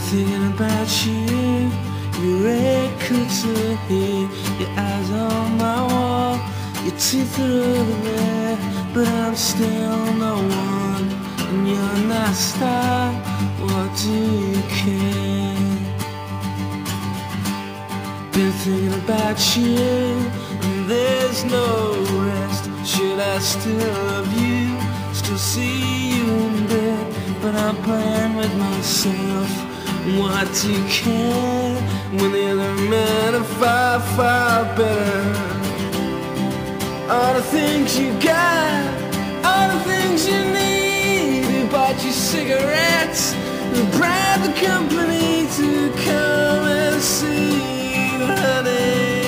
thinking about you. Your red coats are here, your eyes on my wall, your teeth are over there, but I'm still no one, and you're not a star. What do you care? Been thinking about you, and there's no rest. Should I still love you, still see you in bed, but I'm playing with myself. Why do you care when the other men are far, far better? All the things you got, all the things you need. Who bought you cigarettes, who bribed the company to come and see you, honey?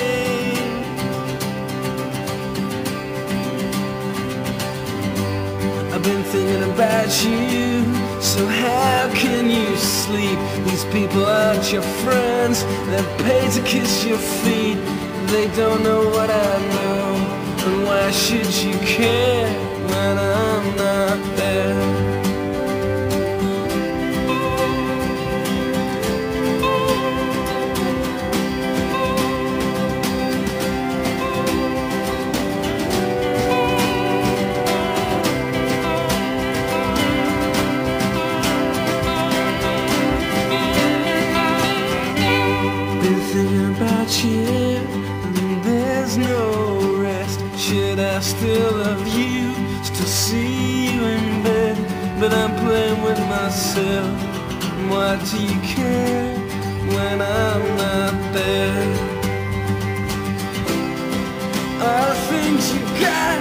I've been thinking about you, so how can you sleep? These people aren't your friends, they're paid to kiss your feet. They don't know what I know, and why should you care when I'm not there? Thinking about you, and there's no rest. Should I still love you, still see you in bed, but I'm playing with myself. Why do you care when I'm not there? All the things you got,